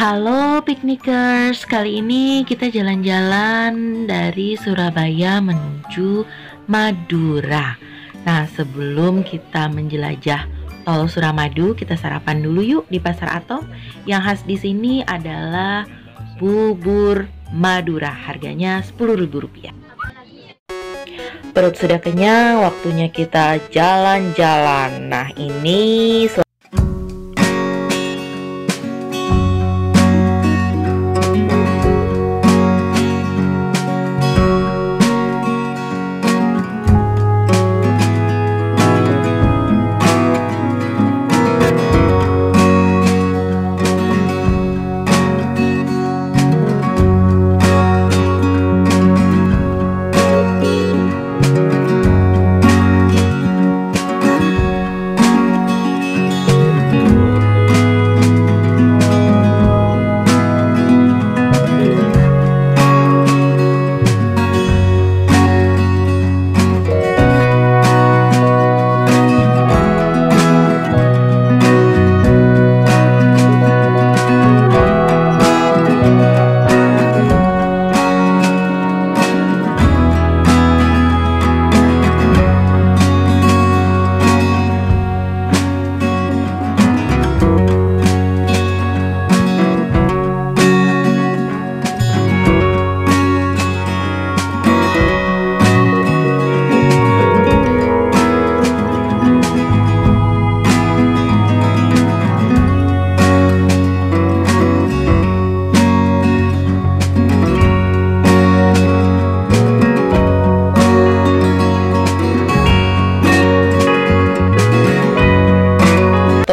Halo piknikers, kali ini kita jalan-jalan dari Surabaya menuju Madura. Nah, sebelum kita menjelajah Tol Suramadu, kita sarapan dulu yuk di Pasar Atom. Yang khas di sini adalah bubur Madura, harganya Rp10.000. Perut sudah kenyang, waktunya kita jalan-jalan. Nah, ini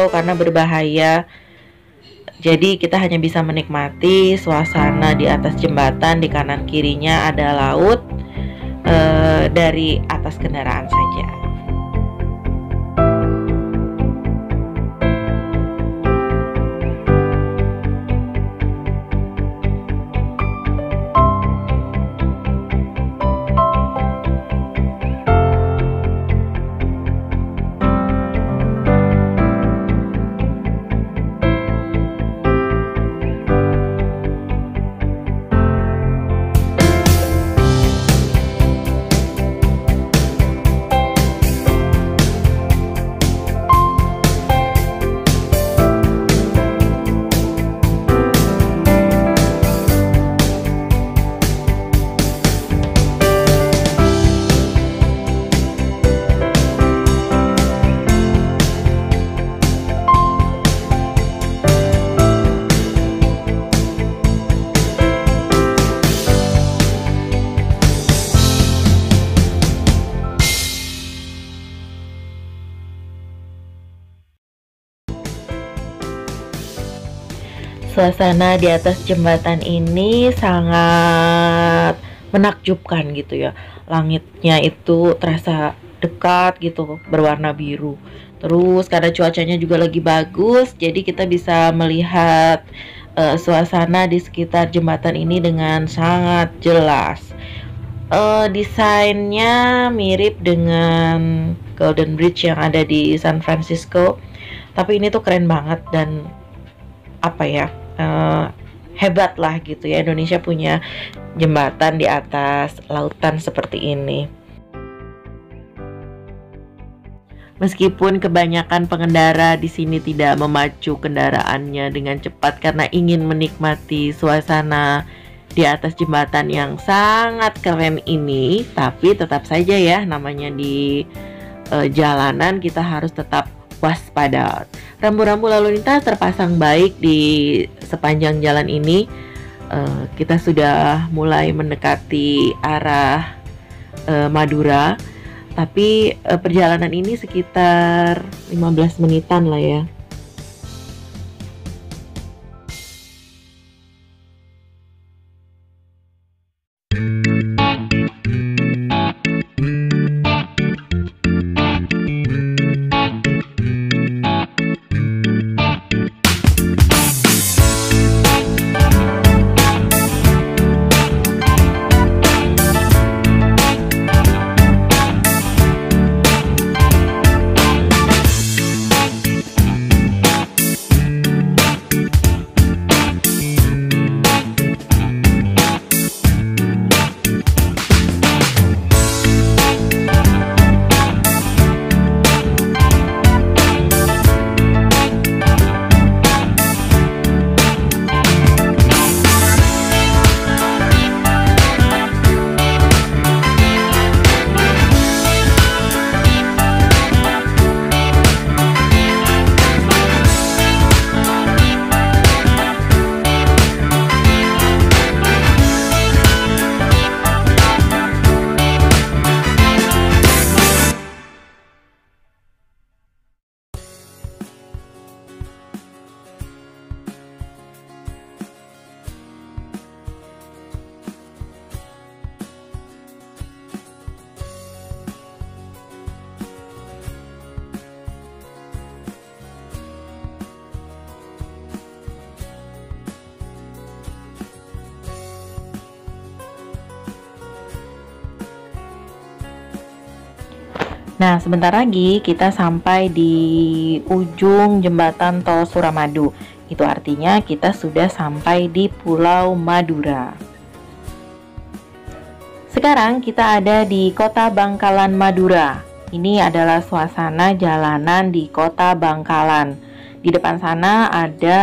karena berbahaya, jadi kita hanya bisa menikmati suasana di atas jembatan. Di kanan kirinya ada laut, dari atas kendaraan saja. Suasana di atas jembatan ini sangat menakjubkan gitu ya. Langitnya itu terasa dekat gitu, berwarna biru. Terus karena cuacanya juga lagi bagus, jadi kita bisa melihat suasana di sekitar jembatan ini dengan sangat jelas. Desainnya mirip dengan Golden Bridge yang ada di San Francisco, tapi ini tuh keren banget dan apa ya, hebat lah gitu ya, Indonesia punya jembatan di atas lautan seperti ini. Meskipun kebanyakan pengendara di sini tidak memacu kendaraannya dengan cepat karena ingin menikmati suasana di atas jembatan yang sangat keren ini, tapi tetap saja ya, namanya di jalanan kita harus tetap waspada. Rambu-rambu lalu lintas terpasang baik di sepanjang jalan ini. Kita sudah mulai mendekati arah Madura, tapi perjalanan ini sekitar 15 menitan lah ya. Nah, sebentar lagi kita sampai di ujung jembatan tol Suramadu. Itu artinya kita sudah sampai di Pulau Madura. Sekarang kita ada di Kota Bangkalan, Madura. Ini adalah suasana jalanan di Kota Bangkalan. Di depan sana ada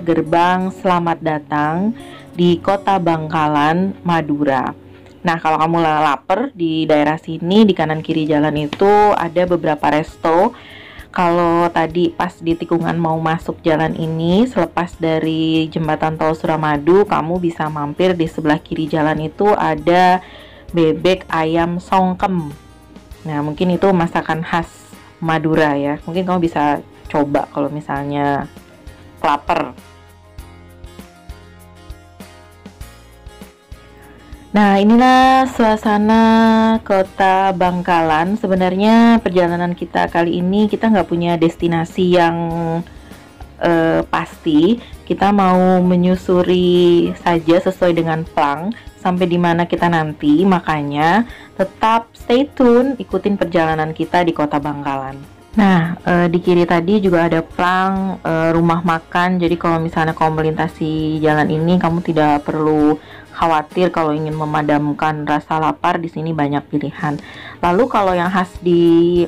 gerbang selamat datang di Kota Bangkalan, Madura. Nah, kalau kamu lapar di daerah sini, di kanan kiri jalan itu ada beberapa resto. Kalau tadi pas di tikungan mau masuk jalan ini, selepas dari jembatan tol Suramadu, kamu bisa mampir di sebelah kiri jalan itu ada bebek ayam songkem. Nah, mungkin itu masakan khas Madura ya. Mungkin kamu bisa coba kalau misalnya lapar. Nah, inilah suasana Kota Bangkalan. Sebenarnya perjalanan kita kali ini kita nggak punya destinasi yang pasti. Kita mau menyusuri saja sesuai dengan plan sampai di mana kita nanti. Makanya tetap stay tune, ikutin perjalanan kita di Kota Bangkalan. Nah, di kiri tadi juga ada plang rumah makan. Jadi kalau misalnya kamu melintasi jalan ini, kamu tidak perlu khawatir kalau ingin memadamkan rasa lapar. Di sini banyak pilihan. Lalu kalau yang khas di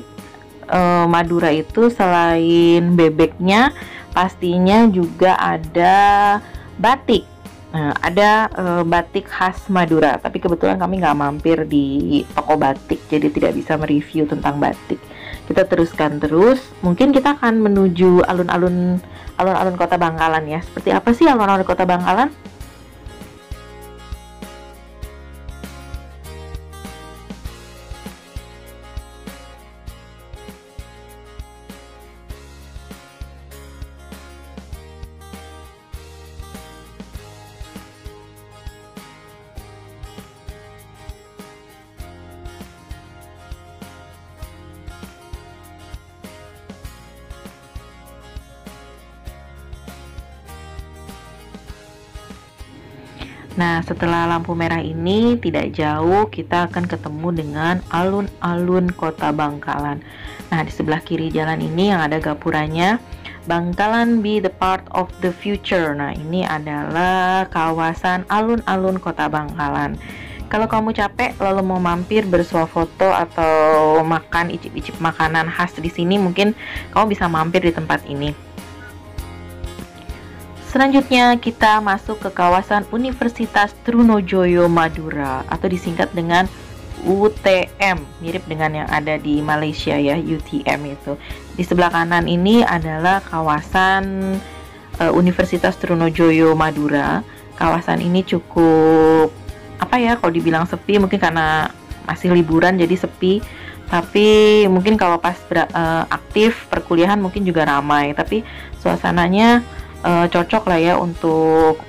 Madura itu selain bebeknya, pastinya juga ada batik. Nah, ada batik khas Madura. Tapi kebetulan kami nggak mampir di toko batik, jadi tidak bisa mereview tentang batik. Kita teruskan terus. Mungkin kita akan menuju alun-alun Kota Bangkalan ya. Seperti apa sih alun-alun Kota Bangkalan? Nah, setelah lampu merah ini tidak jauh kita akan ketemu dengan alun-alun Kota Bangkalan. Nah, di sebelah kiri jalan ini yang ada gapuranya, Bangkalan be the part of the future. Nah, ini adalah kawasan alun-alun Kota Bangkalan. Kalau kamu capek lalu mau mampir bersuah foto atau makan icip-icip makanan khas di sini, mungkin kamu bisa mampir di tempat ini. Selanjutnya kita masuk ke kawasan Universitas Trunojoyo Madura atau disingkat dengan UTM, mirip dengan yang ada di Malaysia ya, UTM itu. Di sebelah kanan ini adalah kawasan Universitas Trunojoyo Madura. Kawasan ini cukup kalau dibilang sepi, mungkin karena masih liburan jadi sepi. Tapi mungkin kalau pas aktif perkuliahan mungkin juga ramai. Tapi suasananya cocok lah ya untuk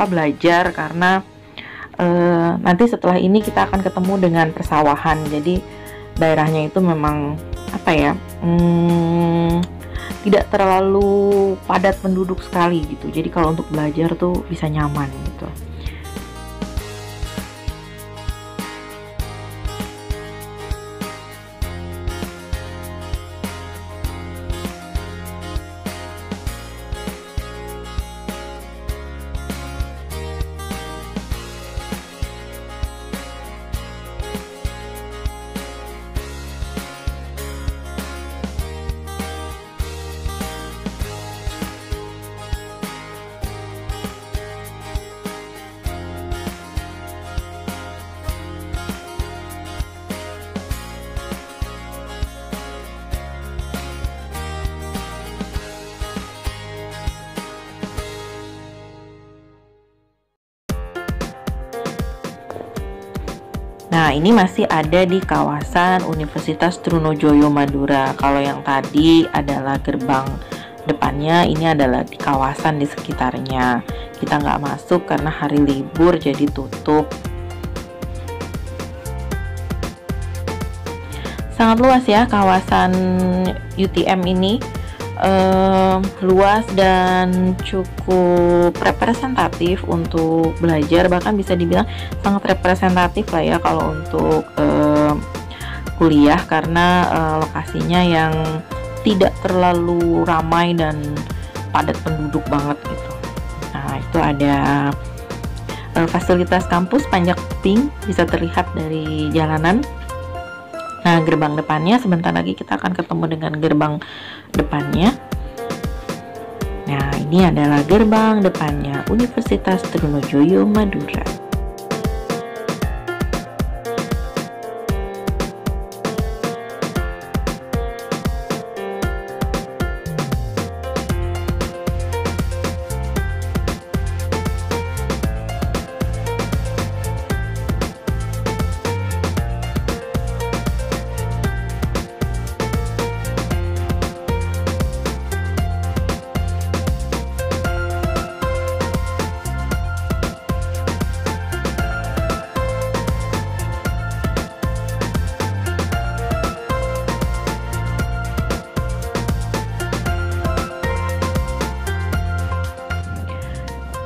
belajar, karena nanti setelah ini kita akan ketemu dengan persawahan. Jadi daerahnya itu memang tidak terlalu padat penduduk sekali gitu. Jadi kalau untuk belajar tuh bisa nyaman gitu. Nah, ini masih ada di kawasan Universitas Trunojoyo Madura. Kalau yang tadi adalah gerbang depannya, ini adalah di kawasan di sekitarnya. Kita nggak masuk karena hari libur, jadi tutup. Sangat luas ya kawasan UTM ini. Luas dan cukup representatif untuk belajar, bahkan bisa dibilang sangat representatif lah ya kalau untuk kuliah karena lokasinya yang tidak terlalu ramai dan padat penduduk banget gitu. Nah, itu ada fasilitas kampus panjang tebing bisa terlihat dari jalanan. Nah, gerbang depannya sebentar lagi kita akan ketemu dengan gerbang depannya. Nah, ini adalah gerbang depannya Universitas Trunojoyo Madura.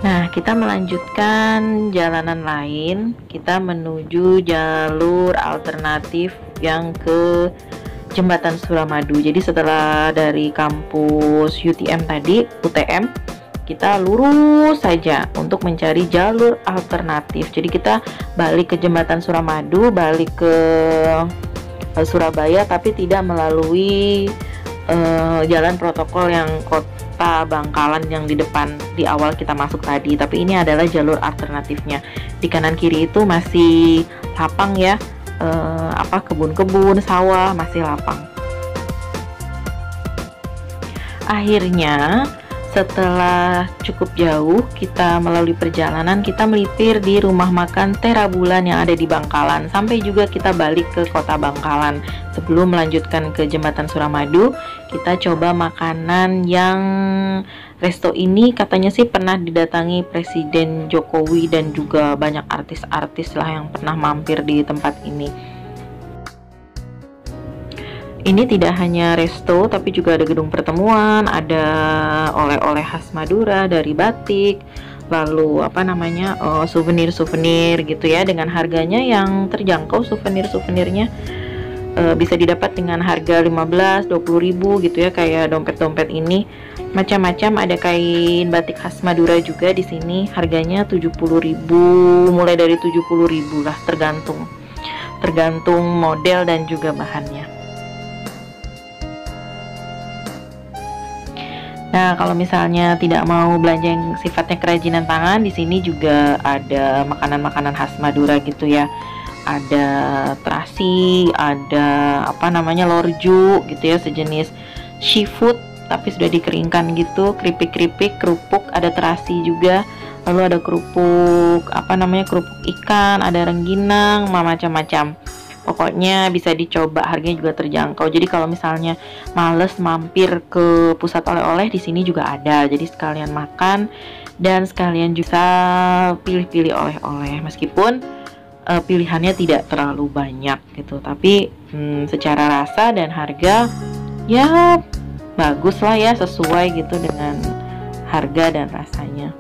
Nah, kita melanjutkan jalanan lain. Kita menuju jalur alternatif yang ke Jembatan Suramadu. Jadi setelah dari kampus UTM tadi, UTM, kita lurus saja untuk mencari jalur alternatif. Jadi kita balik ke Jembatan Suramadu, balik ke Surabaya, tapi tidak melalui jalan protokol yang kota Bangkalan yang di depan di awal kita masuk tadi, tapi ini adalah jalur alternatifnya. Di kanan kiri itu masih lapang ya, kebun-kebun, sawah masih lapang. Akhirnya setelah cukup jauh kita melalui perjalanan, kita melipir di rumah makan Terabulan yang ada di Bangkalan, sampai juga kita balik ke kota Bangkalan. Sebelum melanjutkan ke Jembatan Suramadu, kita coba makanan yang resto ini katanya sih pernah didatangi Presiden Jokowi dan juga banyak artis-artis lah yang pernah mampir di tempat ini. Ini tidak hanya resto, tapi juga ada gedung pertemuan, ada oleh-oleh khas Madura dari batik, lalu souvenir-souvenir gitu ya, dengan harganya yang terjangkau. Souvenir-souvenirnya bisa didapat dengan harga 15-20 ribu gitu ya, kayak dompet-dompet ini. Macam-macam, ada kain batik khas Madura juga di sini, harganya 70 ribu, mulai dari 70 ribu lah, tergantung model dan juga bahannya. Nah, kalau misalnya tidak mau belanja yang sifatnya kerajinan tangan, di sini juga ada makanan-makanan khas Madura gitu ya. Ada terasi, ada lorju gitu ya, sejenis seafood tapi sudah dikeringkan gitu, keripik-keripik, kerupuk, ada terasi juga. Lalu ada kerupuk ikan, ada rengginang, macam-macam. Pokoknya bisa dicoba, harganya juga terjangkau. Jadi kalau misalnya males mampir ke pusat oleh-oleh, di sini juga ada. Jadi sekalian makan dan sekalian juga pilih-pilih oleh-oleh. Meskipun pilihannya tidak terlalu banyak gitu, tapi secara rasa dan harga ya bagus lah ya, sesuai gitu dengan harga dan rasanya.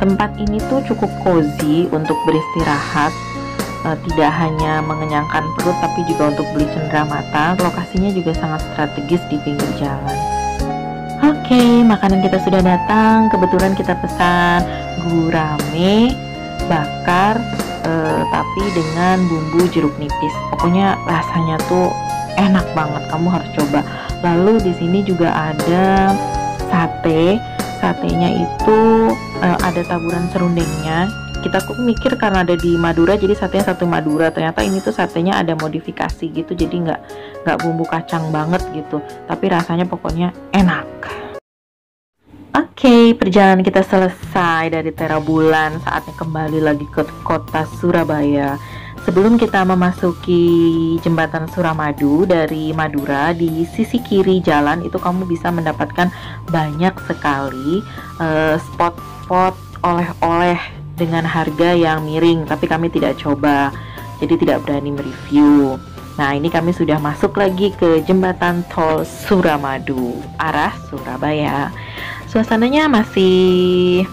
Tempat ini tuh cukup cozy untuk beristirahat, tidak hanya mengenyangkan perut tapi juga untuk beli cendera mata. Lokasinya juga sangat strategis di pinggir jalan. Oke, makanan kita sudah datang. Kebetulan kita pesan gurame bakar tapi dengan bumbu jeruk nipis. Pokoknya rasanya tuh enak banget, kamu harus coba. Lalu di sini juga ada sate. Satenya itu ada taburan serundengnya. Kita mikir karena ada di Madura jadi satenya satu Madura, ternyata ini tuh satenya ada modifikasi gitu, jadi nggak bumbu kacang banget gitu, tapi rasanya pokoknya enak. Oke, perjalanan kita selesai dari Terabulan, saatnya kembali lagi ke kota Surabaya. Sebelum kita memasuki jembatan Suramadu dari Madura, di sisi kiri jalan itu kamu bisa mendapatkan banyak sekali spot-spot oleh-oleh dengan harga yang miring, tapi kami tidak coba, jadi tidak berani mereview. Nah, ini kami sudah masuk lagi ke jembatan tol Suramadu arah Surabaya. Suasananya masih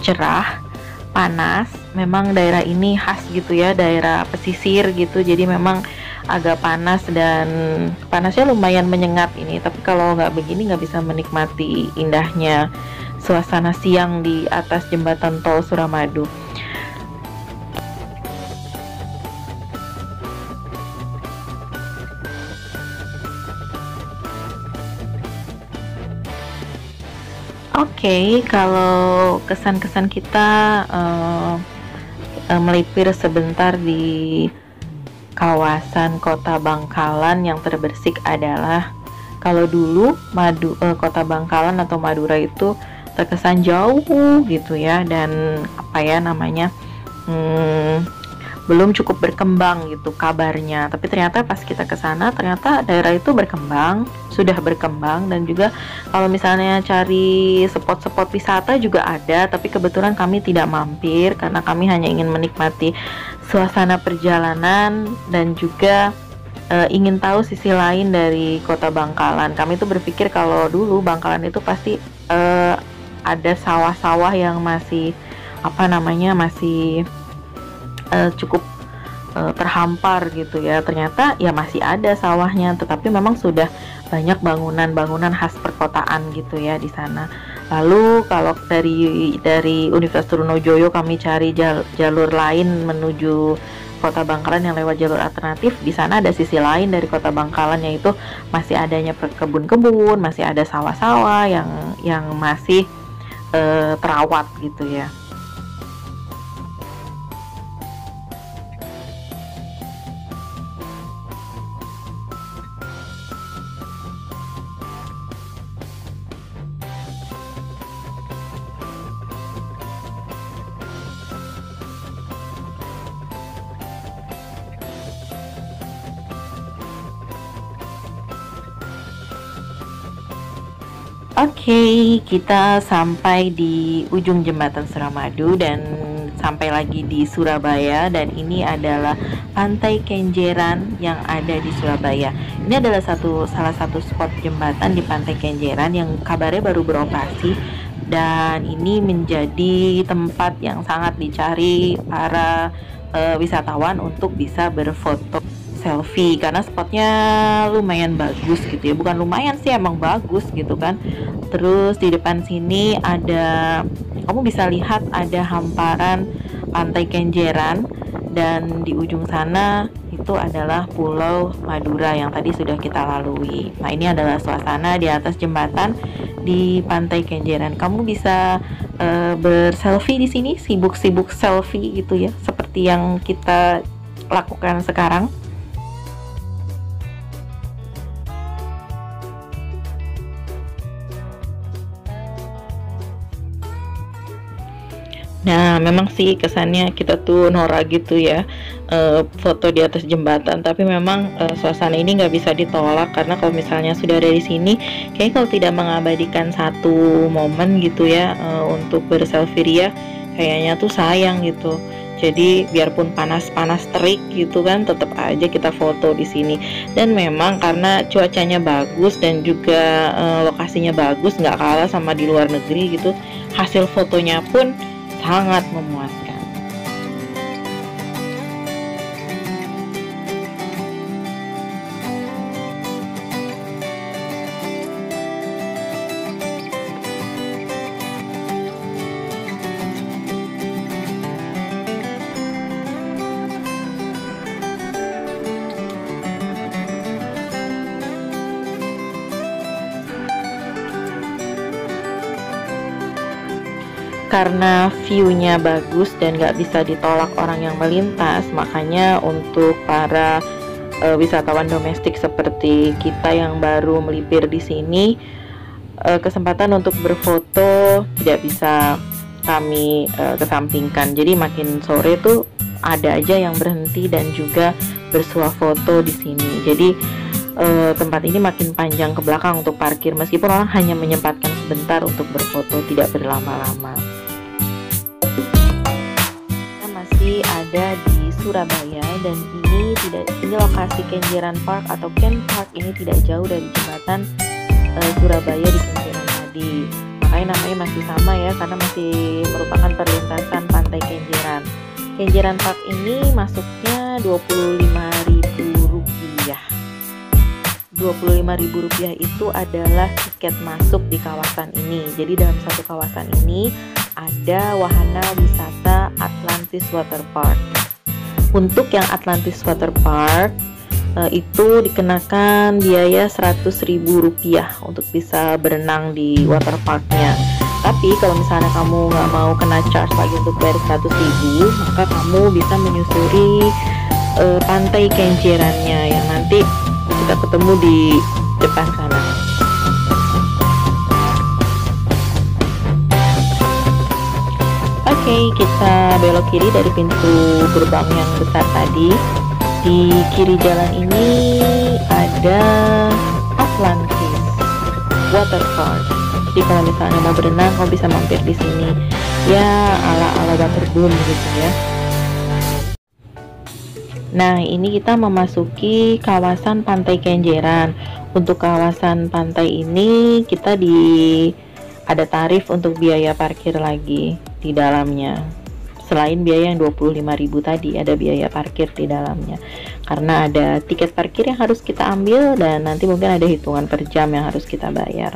cerah, panas. Memang daerah ini khas gitu ya, daerah pesisir gitu, jadi memang agak panas dan panasnya lumayan menyengat ini. Tapi kalau nggak begini nggak bisa menikmati indahnya suasana siang di atas jembatan tol Suramadu. Oke, kalau kesan-kesan kita melipir sebentar di kawasan Kota Bangkalan yang terbersih adalah kalau dulu Kota Bangkalan atau Madura itu terkesan jauh gitu ya, dan apa ya namanya belum cukup berkembang gitu kabarnya. Tapi ternyata pas kita ke sana ternyata daerah itu sudah berkembang, dan juga kalau misalnya cari spot-spot wisata juga ada, tapi kebetulan kami tidak mampir karena kami hanya ingin menikmati suasana perjalanan dan juga ingin tahu sisi lain dari Kota Bangkalan. Kami tuh berpikir kalau dulu Bangkalan itu pasti ada sawah-sawah yang masih masih cukup terhampar gitu ya. Ternyata ya masih ada sawahnya, tetapi memang sudah banyak bangunan-bangunan khas perkotaan gitu ya di sana. Lalu kalau dari Universitas Trunojoyo kami cari jalur lain menuju Kota Bangkalan yang lewat jalur alternatif. Di sana ada sisi lain dari Kota Bangkalan, yaitu masih adanya kebun-kebun, masih ada sawah-sawah yang masih terawat gitu ya. Oke, kita sampai di ujung jembatan Suramadu dan sampai lagi di Surabaya, dan ini adalah Pantai Kenjeran yang ada di Surabaya. Ini adalah salah satu spot jembatan di Pantai Kenjeran yang kabarnya baru beroperasi, dan ini menjadi tempat yang sangat dicari para wisatawan untuk bisa berfoto selfie karena spotnya lumayan bagus gitu ya. Bukan lumayan sih, emang bagus gitu kan. Terus di depan sini kamu bisa lihat ada hamparan Pantai Kenjeran, dan di ujung sana itu adalah Pulau Madura yang tadi sudah kita lalui. Nah, ini adalah suasana di atas jembatan di Pantai Kenjeran. Kamu bisa berselfie di sini, sibuk-sibuk selfie gitu ya, seperti yang kita lakukan sekarang. Nah, memang sih kesannya kita tuh norak gitu ya, foto di atas jembatan. Tapi memang suasana ini nggak bisa ditolak, karena kalau misalnya sudah ada di sini, kayak kalau tidak mengabadikan satu momen gitu ya untuk berselfie ria, kayaknya tuh sayang gitu. Jadi biarpun panas-panas terik gitu kan, tetap aja kita foto di sini. Dan memang karena cuacanya bagus dan juga lokasinya bagus, nggak kalah sama di luar negeri gitu, hasil fotonya pun sangat memuaskan. Karena view-nya bagus dan nggak bisa ditolak orang yang melintas, makanya untuk para wisatawan domestik seperti kita yang baru melipir di sini, kesempatan untuk berfoto tidak bisa kami kesampingkan. Jadi makin sore tuh ada aja yang berhenti dan juga bersuah foto di sini. Jadi tempat ini makin panjang ke belakang untuk parkir, meskipun orang hanya menyempatkan sebentar untuk berfoto, tidak berlama-lama. Kita masih ada di Surabaya dan ini lokasi Kenjeran Park atau Ken Park ini tidak jauh dari jembatan Surabaya di Kenjeran tadi. Makanya namanya masih sama ya, karena masih merupakan perlintasan Pantai Kenjeran. Kenjeran Park ini masuknya Rp25.000. Rp25.000 itu adalah tiket masuk di kawasan ini. Jadi dalam satu kawasan ini ada wahana wisata Atlantis Water Park. Untuk yang Atlantis Water Park itu dikenakan biaya Rp100.000 untuk bisa berenang di water parknya. Tapi kalau misalnya kamu nggak mau kena charge lagi untuk bayar 100.000, maka kamu bisa menyusuri pantai Kenjerannya yang nanti kita ketemu di depan sana. Oke, kita belok kiri dari pintu gerbang yang besar tadi. Di kiri jalan ini ada Atlantis Water Park. Jadi kalau misalnya mau berenang, kamu bisa mampir di sini. Ya, ala waterboom gitu ya. Nah, ini kita memasuki kawasan Pantai Kenjeran. Untuk kawasan pantai ini ada tarif untuk biaya parkir lagi di dalamnya. Selain biaya yang Rp25.000 tadi, ada biaya parkir di dalamnya. Karena ada tiket parkir yang harus kita ambil dan nanti mungkin ada hitungan per jam yang harus kita bayar.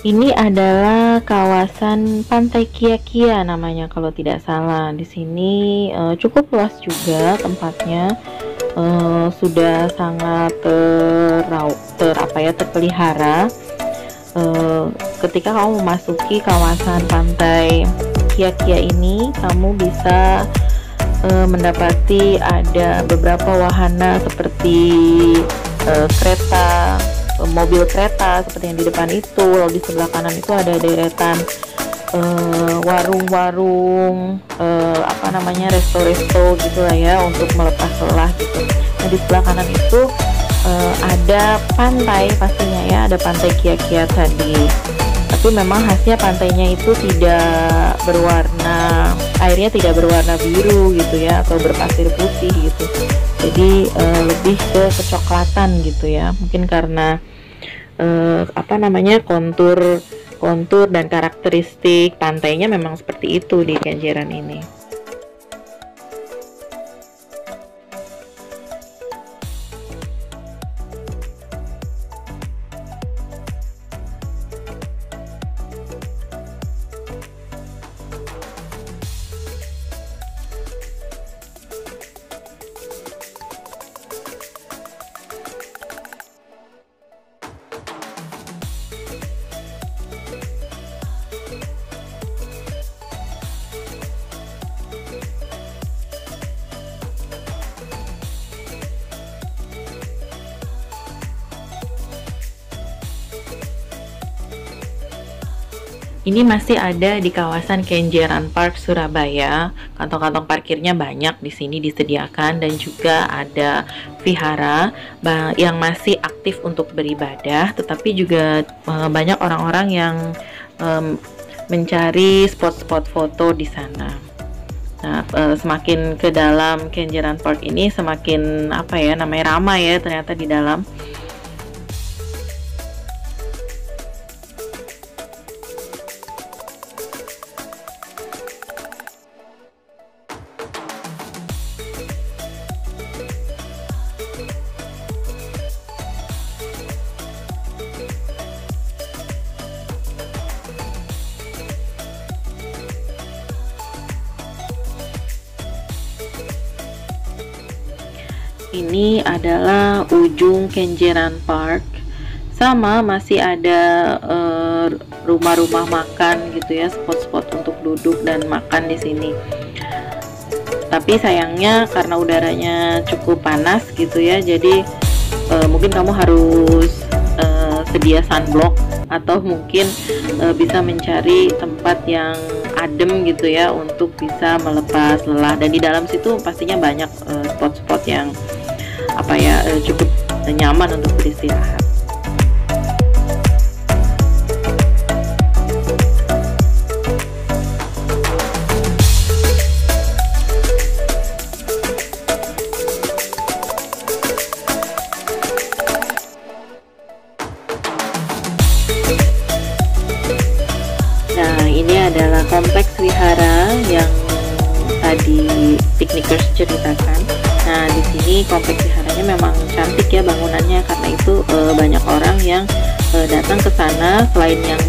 Ini adalah kawasan Pantai Kia-Kia namanya kalau tidak salah. Di sini cukup luas juga tempatnya, sudah sangat terpelihara. Ketika kamu memasuki kawasan Pantai Kia-Kia ini, kamu bisa mendapati ada beberapa wahana seperti mobil kereta seperti yang di depan itu. Lalu di sebelah kanan itu ada deretan warung-warung, resto-resto gitu lah ya, untuk melepas lelah gitu. Nah, di sebelah kanan itu ada pantai pastinya ya, ada Pantai Kia-Kia tadi. Tapi memang khasnya pantainya itu airnya tidak berwarna biru gitu ya, atau berpasir putih gitu. Jadi lebih ke kecoklatan gitu ya, mungkin karena kontur dan karakteristik pantainya memang seperti itu di Kenjeran ini. Ini masih ada di kawasan Kenjeran Park Surabaya. Kantong-kantong parkirnya banyak di sini disediakan, dan juga ada vihara yang masih aktif untuk beribadah, tetapi juga banyak orang-orang yang mencari spot-spot foto di sana. Nah, semakin ke dalam Kenjeran Park ini semakin ramai ya ternyata di dalam. Ini adalah ujung Kenjeran Park. Sama masih ada rumah-rumah makan gitu ya, spot-spot untuk duduk dan makan di sini. Tapi sayangnya karena udaranya cukup panas gitu ya, jadi mungkin kamu harus sedia sunblock, atau mungkin bisa mencari tempat yang adem gitu ya untuk bisa melepas lelah. Dan di dalam situ pastinya banyak spot-spot yang cukup nyaman untuk beristirahat. Nah, ini adalah kompleks wihara yang tadi piknikers ceritakan. Nah, di sini kompleks wiharanya memang cantik ya bangunannya, karena itu banyak orang yang datang ke sana selain yang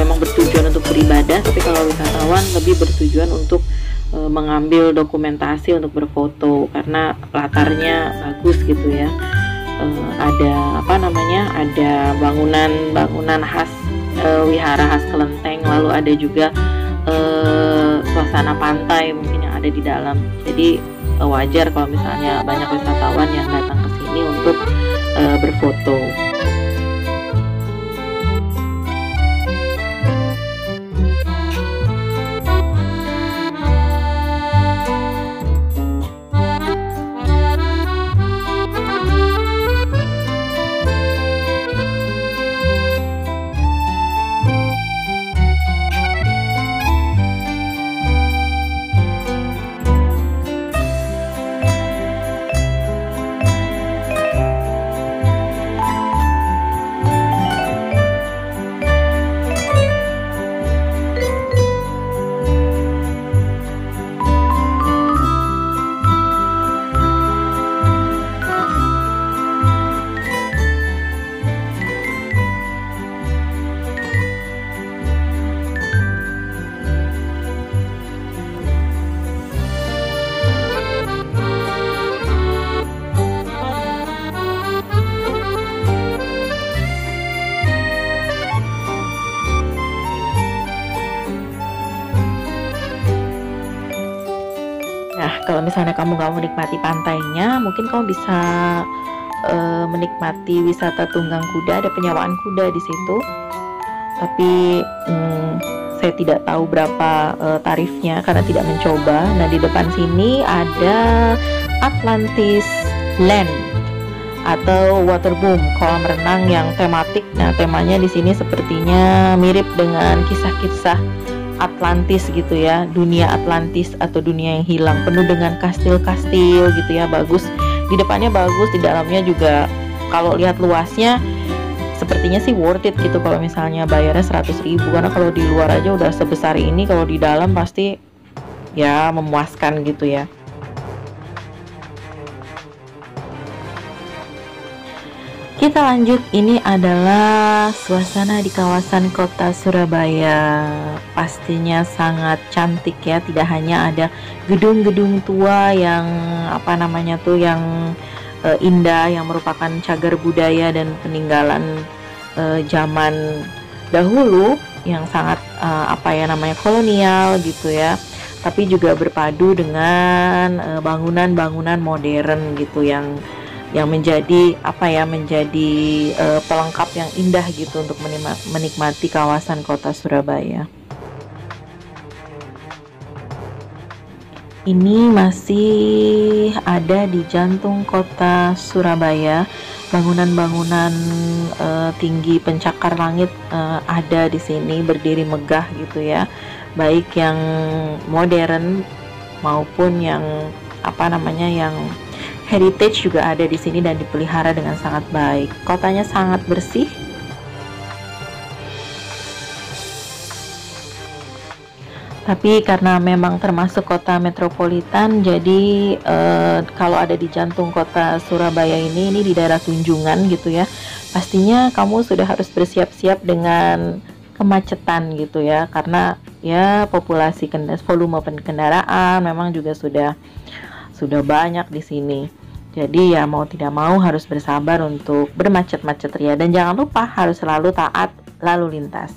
memang bertujuan untuk beribadah, tapi kalau wisatawan lebih bertujuan untuk mengambil dokumentasi, untuk berfoto, karena latarnya bagus gitu ya. Ada ada bangunan khas wihara khas kelenteng, lalu ada juga suasana pantai mungkin yang ada di dalam. Jadi wajar kalau misalnya banyak wisatawan yang datang ke sini untuk berfoto. Nah, kalau misalnya kamu nggak menikmati pantainya, mungkin kamu bisa menikmati wisata tunggang kuda. Ada penyewaan kuda di situ. Tapi saya tidak tahu berapa tarifnya karena tidak mencoba. Nah, di depan sini ada Atlantis Land atau Waterboom, kolam renang yang tematik. Nah, temanya di sini sepertinya mirip dengan kisah-kisah Atlantis gitu ya, dunia Atlantis atau dunia yang hilang, penuh dengan kastil-kastil gitu ya, bagus. Di depannya bagus, di dalamnya juga kalau lihat luasnya sepertinya sih worth it gitu kalau misalnya bayarnya 100.000, karena kalau di luar aja udah sebesar ini, kalau di dalam pasti ya memuaskan gitu ya. Kita lanjut, ini adalah suasana di kawasan kota Surabaya. Pastinya sangat cantik ya, tidak hanya ada gedung-gedung tua yang yang indah, yang merupakan cagar budaya dan peninggalan zaman dahulu yang sangat kolonial gitu ya. Tapi juga berpadu dengan bangunan-bangunan modern gitu yang menjadi pelengkap yang indah gitu untuk menikmati kawasan kota Surabaya. Ini masih ada di jantung kota Surabaya. Bangunan-bangunan tinggi pencakar langit ada di sini, berdiri megah gitu ya. Baik yang modern maupun yang yang heritage juga ada di sini dan dipelihara dengan sangat baik. Kotanya sangat bersih. Tapi karena memang termasuk kota metropolitan, jadi kalau ada di jantung kota Surabaya ini di daerah Tunjungan gitu ya, pastinya kamu sudah harus bersiap-siap dengan kemacetan gitu ya, karena ya volume kendaraan memang juga sudah banyak di sini. Jadi ya mau tidak mau harus bersabar untuk bermacet-macet ria, dan jangan lupa harus selalu taat lalu lintas.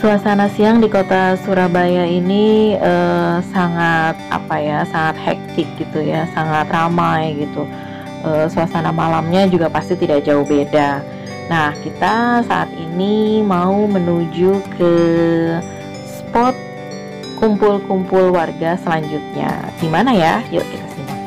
Suasana siang di kota Surabaya ini sangat sangat hektik gitu ya, sangat ramai gitu. Suasana malamnya juga pasti tidak jauh beda. Nah, kita saat ini mau menuju ke spot kumpul-kumpul warga selanjutnya. Di mana ya? Yuk kita simak.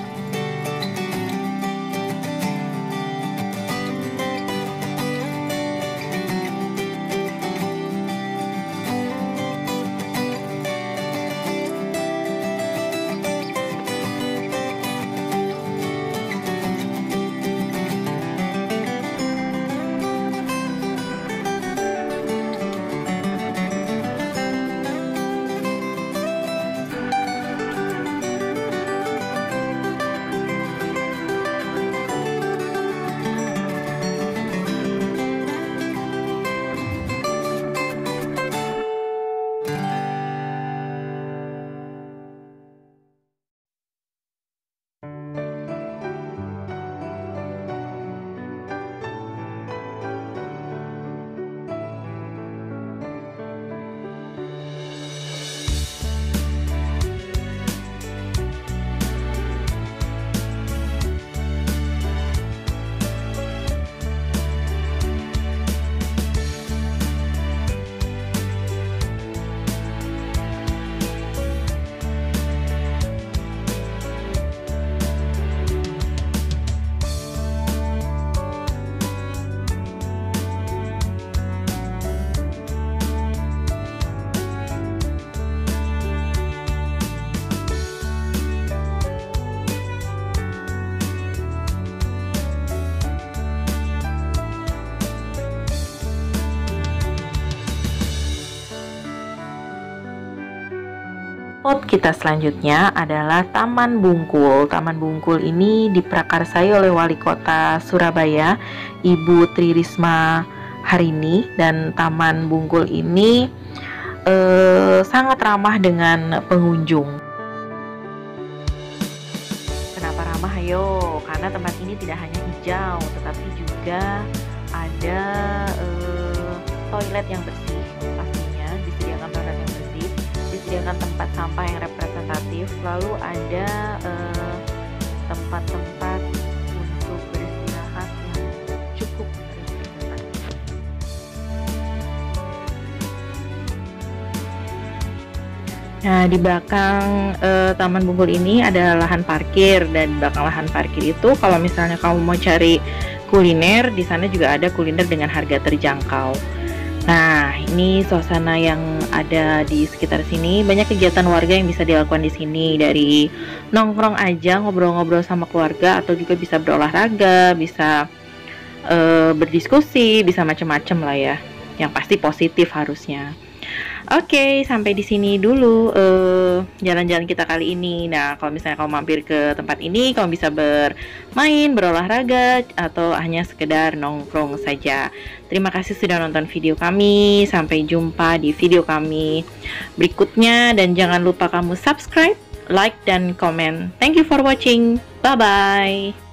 Spot kita selanjutnya adalah Taman Bungkul. Taman Bungkul ini diprakarsai oleh Wali Kota Surabaya, Ibu Tri Risma Harini, dan Taman Bungkul ini sangat ramah dengan pengunjung. Kenapa ramah? Ayo, karena tempat ini tidak hanya hijau, tetapi juga ada toilet yang bersih, pastinya disediakan toilet yang bersih, disediakan tempat sampah yang representatif, lalu ada tempat-tempat untuk beristirahat yang cukup representatif. Nah, di belakang Taman Bungkul ini ada lahan parkir, dan di belakang lahan parkir itu kalau misalnya kamu mau cari kuliner, di sana juga ada kuliner dengan harga terjangkau. Nah, ini suasana yang ada di sekitar sini. Banyak kegiatan warga yang bisa dilakukan di sini, dari nongkrong aja, ngobrol-ngobrol sama keluarga, atau juga bisa berolahraga, bisa berdiskusi, bisa macam-macam lah ya. Yang pasti positif harusnya. Oke, sampai di sini dulu jalan-jalan kita kali ini. Nah, kalau misalnya kamu mampir ke tempat ini, kamu bisa bermain, berolahraga, atau hanya sekedar nongkrong saja. Terima kasih sudah nonton video kami. Sampai jumpa di video kami berikutnya. Dan jangan lupa kamu subscribe, like, dan komen. Thank you for watching. Bye-bye.